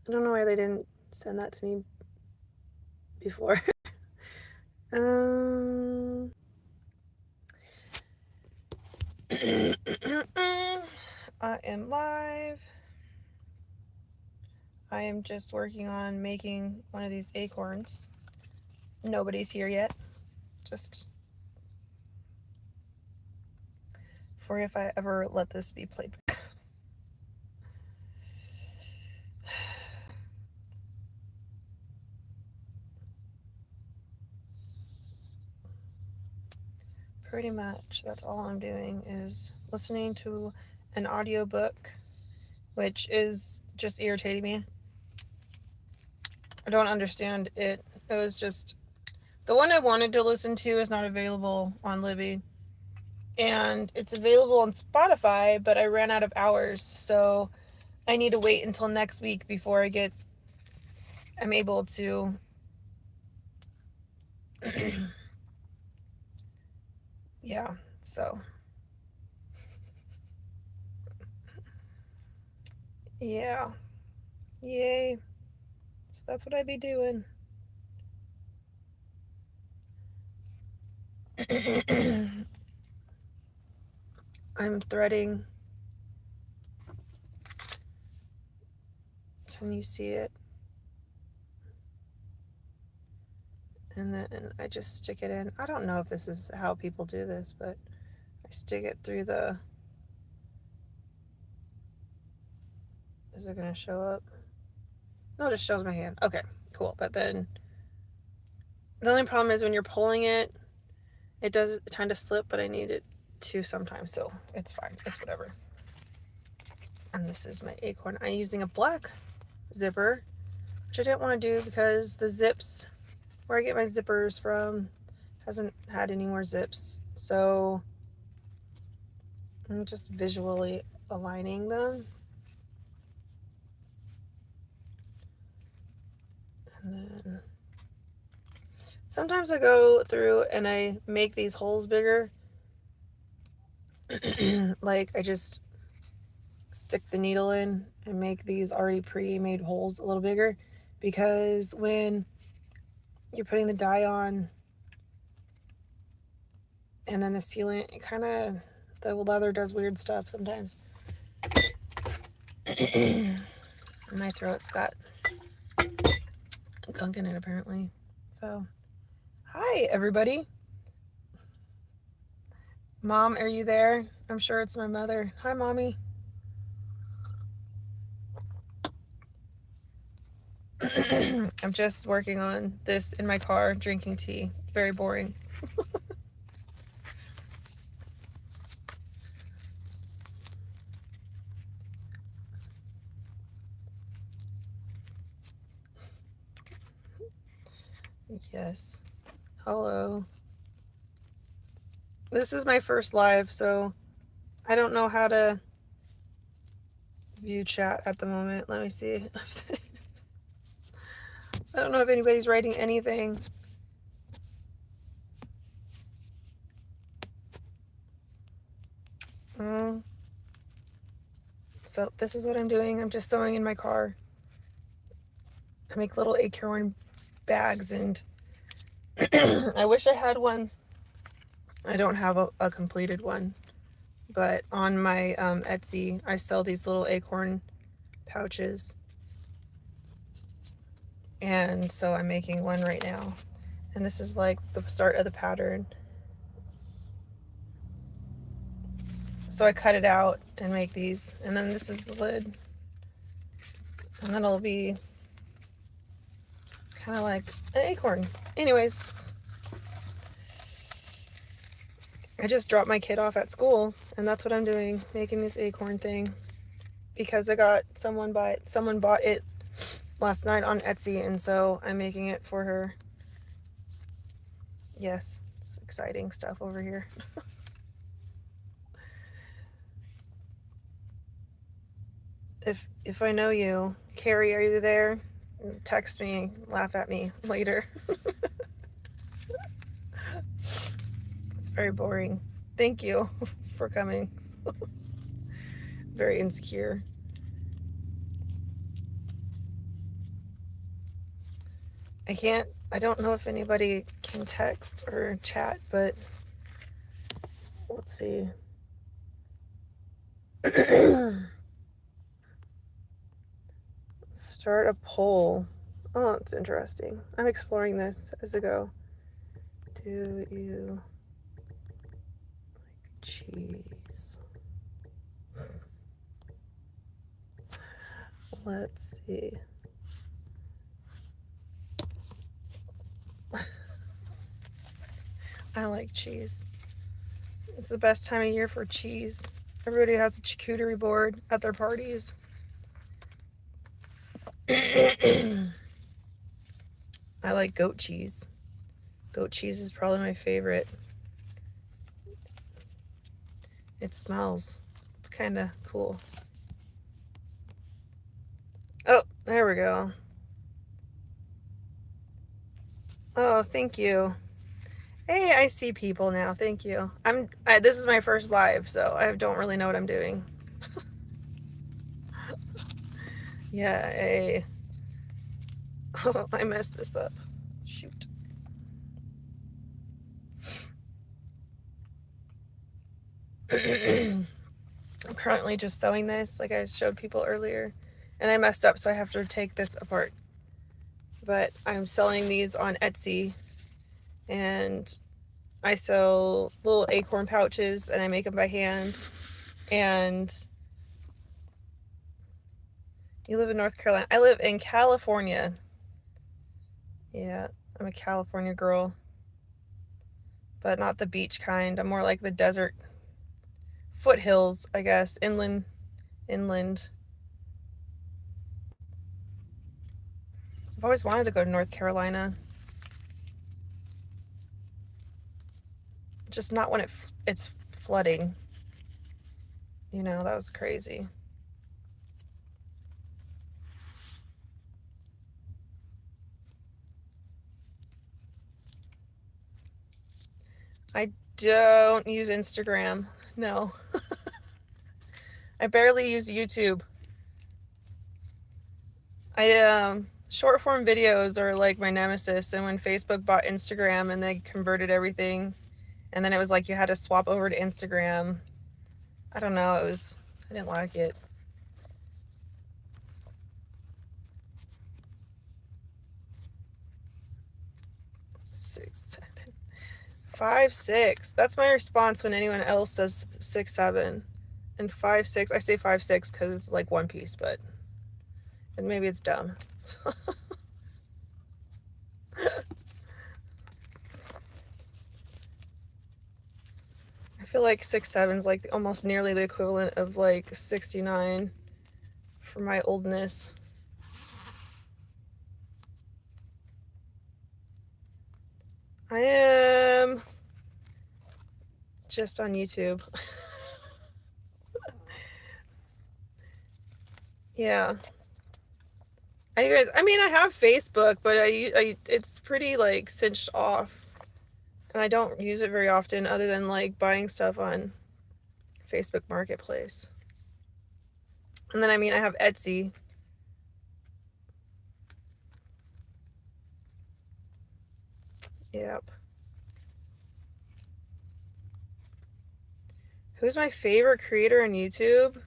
I don't know why they didn't send that to me before. um, I am live. I am just working on making one of these acorns. Nobody's here yet. Just for if I ever let this be played back. Pretty much that's all I'm doing is listening to an audiobook, which is just irritating me. I don't understand it. It was just the one I wanted to listen to is not available on Libby. And it's available on Spotify, but I ran out of hours, so I need to wait until next week before I'm able to yeah, so yeah. Yay. So that's what I'd be doing. I'm threading. Can you see it? And then I just stick it in. I don't know if this is how people do this, but I stick it through the... Is it going to show up? No, it just shows my hand. Okay, cool. But then the only problem is when you're pulling it, it does tend to slip, but I need it to sometimes, so it's fine. It's whatever. And this is my acorn. I'm using a black zipper, which I didn't want to do because the zips where I get my zippers from hasn't had any more zips. So I'm just visually aligning them. And then sometimes I go through and I make these holes bigger. Like I just stick the needle in and make these already pre-made holes a little bigger, because when you're putting the dye on and then the sealant, it kind of, the leather does weird stuff sometimes. My throat's got gunk in it apparently. So hi everybody. Mom, are you there? I'm sure it's my mother. Hi mommy. I'm just working on this in my car, drinking tea. Very boring. Yes. Hello. This is my first live, so I don't know how to view chat at the moment. Let me see. I don't know if anybody's writing anything. So this is what I'm doing. I'm just sewing in my car. I make little acorn bags, and I wish I had one. I don't have a completed one, but on my Etsy, I sell these little acorn pouches. And so I'm making one right now. And this is like the start of the pattern. So I cut it out and make these. And then this is the lid. And then it'll be kind of like an acorn. Anyways, I just dropped my kid off at school, and that's what I'm doing, making this acorn thing. Because I got someone bought it last night on Etsy, and so I'm making it for her. Yes, it's exciting stuff over here. If I know you, Carrie, are you there? Text me, laugh at me later. It's very boring. Thank you for coming. Very insecure. I don't know if anybody can text or chat, but let's see. Start a poll. Oh, it's interesting. I'm exploring this as I go. Do you like cheese? Let's see. I like cheese. It's the best time of year for cheese. Everybody has a charcuterie board at their parties. I like goat cheese. Goat cheese is probably my favorite. It smells. It's kind of cool. Oh, there we go. Oh, thank you. Hey, I see people now. Thank you. This is my first live, so I don't really know what I'm doing. Yeah, hey. Oh, I messed this up. Shoot. I'm currently just sewing this like I showed people earlier, and I messed up, so I have to take this apart. But I'm selling these on Etsy, and I sew little acorn pouches, and I make them by hand. And you live in North Carolina. I live in California. Yeah, I'm a California girl, but not the beach kind. I'm more like the desert, foothills, I guess, inland. I've always wanted to go to North Carolina. Just not when it's flooding. You know, that was crazy. I don't use Instagram. No. I barely use YouTube. Short form videos are like my nemesis, and when Facebook bought Instagram and they converted everything, and then it was like you had to swap over to Instagram. I don't know, I didn't like it. 6, 7, 5, 6. That's my response when anyone else says 6, 7. And 5, 6. I say 5, 6 because it's like one piece, but and maybe it's dumb. I feel like 6, 7 is like almost nearly the equivalent of like 69 for my oldness. I am just on YouTube. Yeah. I have Facebook, but it's pretty like cinched off. And I don't use it very often other than like buying stuff on Facebook Marketplace. And then I have Etsy. Yep. Who's my favorite creator on YouTube?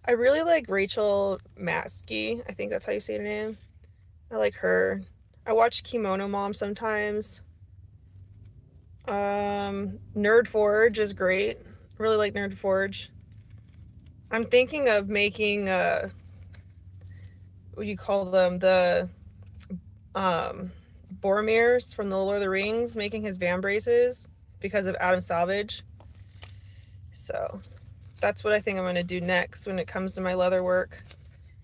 I really like Rachel Maskey. I think that's how you say her name. I like her. I watch Kimono Mom sometimes. Nerd Forge is great. Really like Nerd Forge. I'm thinking of making what do you call them? The Boromirs from the Lord of the Rings, making his van braces because of Adam Salvage. So that's what I think I'm going to do next when it comes to my leather work,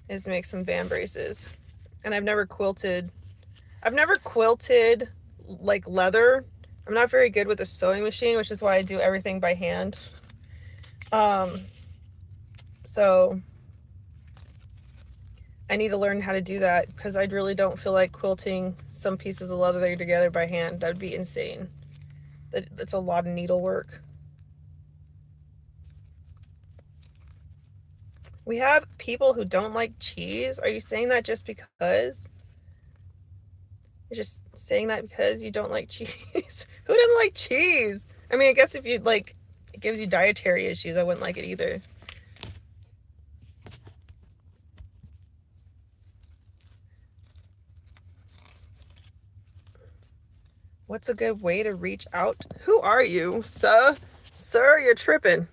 is make some van braces. And I've never quilted like leather. I'm not very good with a sewing machine, which is why I do everything by hand. So I need to learn how to do that because I really don't feel like quilting some pieces of leather together by hand. That would be insane. That's a lot of needlework. We have people who don't like cheese. Are you saying that just because? You're just saying that because you don't like cheese. Who doesn't like cheese? I mean, I guess if you like, it gives you dietary issues, I wouldn't like it either. What's a good way to reach out? Who are you, sir? Sir, you're tripping.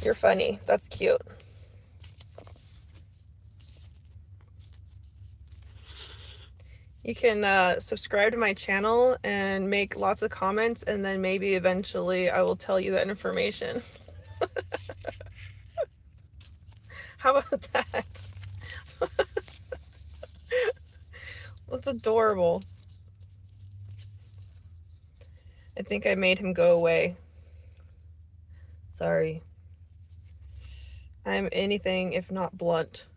You're funny. That's cute. You can subscribe to my channel and make lots of comments, and then maybe eventually I will tell you that information. How about that? That's adorable. I think I made him go away. Sorry. I'm anything if not blunt.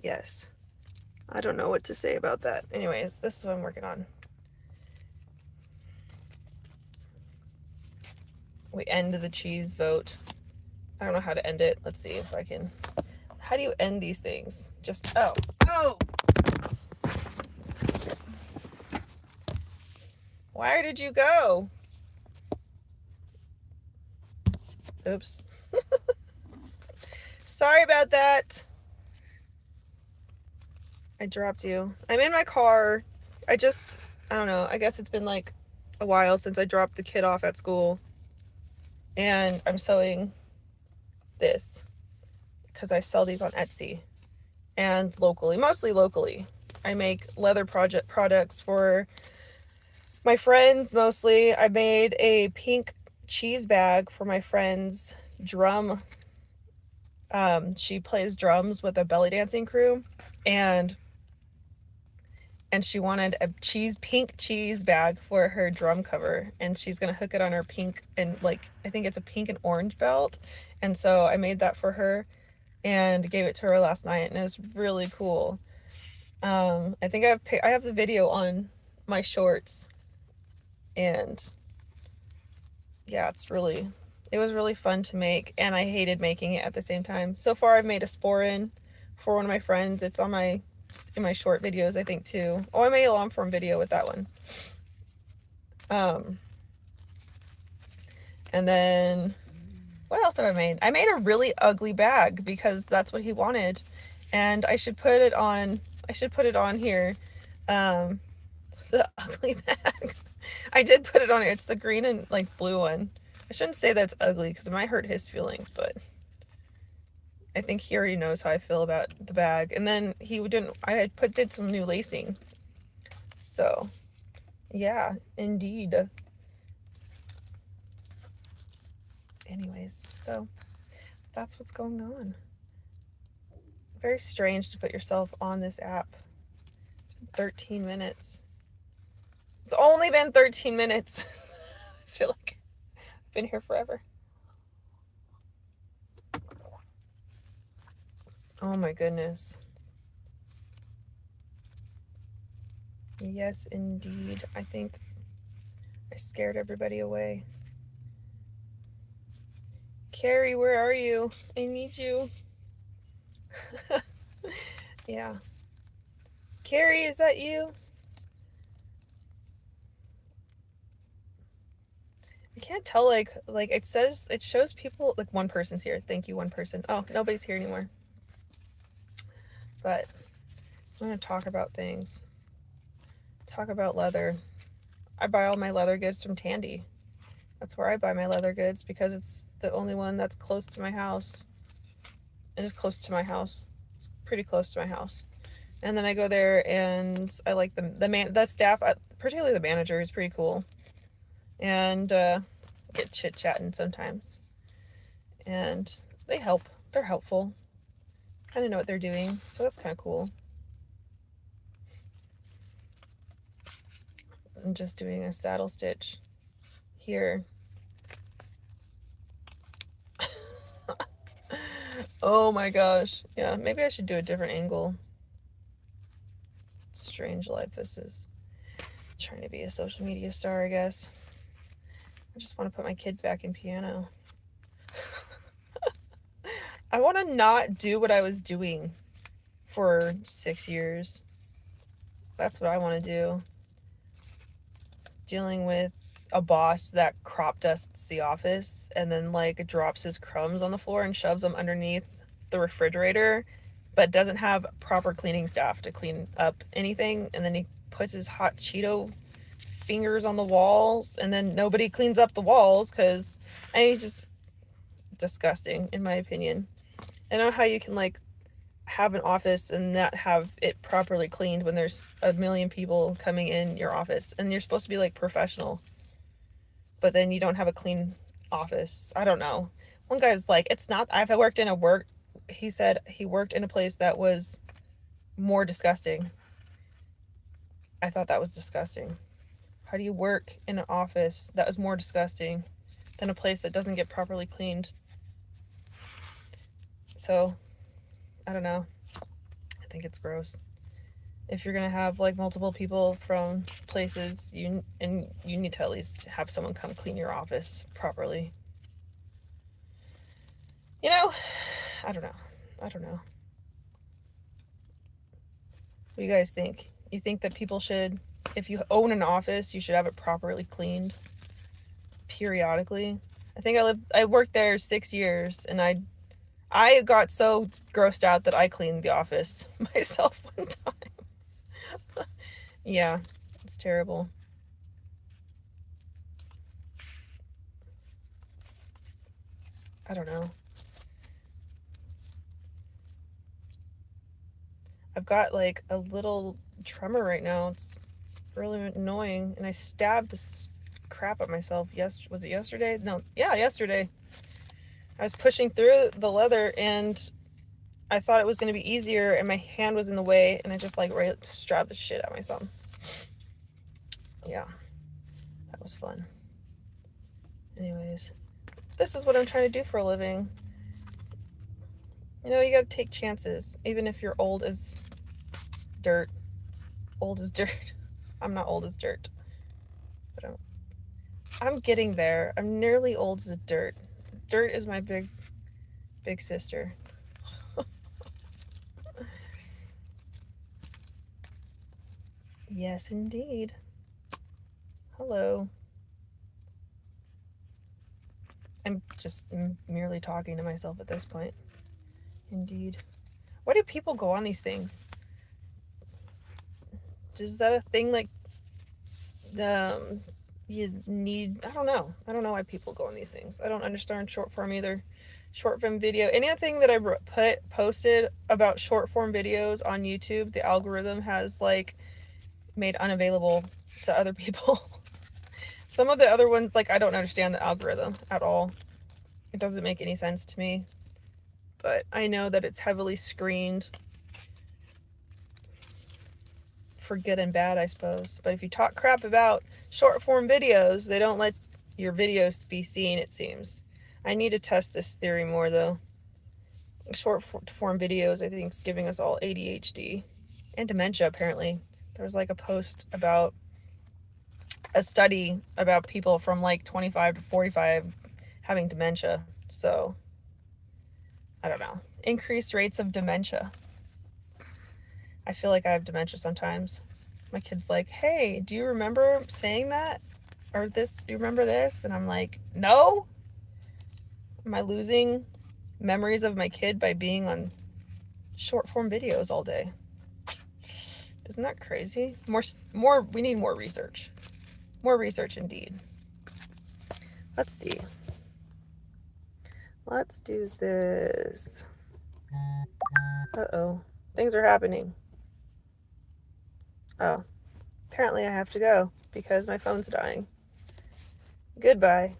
Yes. I don't know what to say about that. Anyways, this is what I'm working on. We end the cheese vote. I don't know how to end it. Let's see if I can. How do you end these things? Just, oh. Oh! Where did you go? Oops. Sorry about that. I dropped you. I'm in my car. I don't know. I guess it's been like a while since I dropped the kid off at school. And I'm sewing this because I sell these on Etsy and locally, mostly locally. I make leather products for my friends mostly. I made a pink cheese bag for my friend's drum. She plays drums with a belly dancing crew, and she wanted a pink cheese bag for her drum cover, and she's gonna hook it on her pink and like I think it's a pink and orange belt, and so I made that for her and gave it to her last night, and it was really cool. I think I have the video on my shorts, and yeah, it was really fun to make, and I hated making it at the same time. So far I've made a sporin for one of my friends. It's on in my short videos, I think, too. Oh, I made a long form video with that one. And then what else have I made? I made a really ugly bag because that's what he wanted, and I should put it on here. The ugly bag. I did put it on here. It's the green and like blue one. I shouldn't say that's ugly because it might hurt his feelings, but I think he already knows how I feel about the bag. And then I did some new lacing. So, yeah, indeed. Anyways, so that's what's going on. Very strange to put yourself on this app. It's been 13 minutes. It's only been 13 minutes. I feel like I've been here forever. Oh my goodness. Yes, indeed. I think I scared everybody away. Carrie, where are you? I need you. Yeah. Carrie, is that you? I can't tell, like it shows people, like one person's here. Thank you, one person. Oh, nobody's here anymore. But I'm going to talk about things. Talk about leather. I buy all my leather goods from Tandy. That's where I buy my leather goods because it's the only one that's close to my house. It is close to my house. It's pretty close to my house. And then I go there and I like the staff, particularly the manager, is pretty cool. And get chit-chatting sometimes. And they help. They're helpful. Kind of know what they're doing, so that's kind of cool. I'm just doing a saddle stitch here. Oh my gosh. Yeah, maybe I should do a different angle. Strange life this is. Trying to be a social media star, I guess. I just want to put my kid back in piano. I want to not do what I was doing for 6 years. That's what I want to do. Dealing with a boss that crop dusts the office and then like drops his crumbs on the floor and shoves them underneath the refrigerator, but doesn't have proper cleaning staff to clean up anything, and then he puts his hot Cheeto fingers on the walls, and then nobody cleans up the walls because he's just disgusting in my opinion. I don't know how you can like have an office and not have it properly cleaned when there's a million people coming in your office and you're supposed to be like professional, but then you don't have a clean office. I don't know. One guy's like, it's not, I've worked in he said he worked in a place that was more disgusting. I thought that was disgusting. How do you work in an office that is more disgusting than a place that doesn't get properly cleaned? So, I don't know. I think it's gross. If you're gonna have like multiple people from places, you need to at least have someone come clean your office properly. You know, I don't know. What do you guys think? You think that people should, if you own an office, you should have it properly cleaned periodically? I think I worked there 6 years, and I got so grossed out that I cleaned the office myself one time. Yeah, it's terrible. I don't know. I've got like a little tremor right now. It's really annoying, and I stabbed this crap at myself. Was it yesterday? No, yeah, yesterday. I was pushing through the leather, and I thought it was going to be easier, and my hand was in the way, and I just like stabbed the shit out of my thumb. Yeah, that was fun. Anyways, this is what I'm trying to do for a living. You know, you gotta take chances, even if you're old as dirt. Old as dirt. I'm not old as dirt, but I'm getting there. I'm nearly old as dirt. Dirt is my big sister. Yes, indeed. Hello. I'm just merely talking to myself at this point. Indeed. Why do people go on these things? Is that a thing like you need? I don't know why people go on these things. I don't understand short form either. Short form video, anything that I posted about short form videos on YouTube, the algorithm has like made unavailable to other people. Some of the other ones, like, I don't understand the algorithm at all. It doesn't make any sense to me, but I know that it's heavily screened for good and bad, I suppose. But if you talk crap about short form videos, they don't let your videos be seen, it seems. I need to test this theory more, though. Short form videos, I think, is giving us all ADHD and dementia, apparently. There was like a post about a study about people from like 25 to 45 having dementia. So, I don't know. Increased rates of dementia. I feel like I have dementia sometimes. My kid's like, hey, do you remember saying that? Or this, you remember this? And I'm like, no. Am I losing memories of my kid by being on short form videos all day? Isn't that crazy? We need more research. More research indeed. Let's see. Let's do this. Uh-oh. Things are happening. Oh. Apparently I have to go because my phone's dying. Goodbye.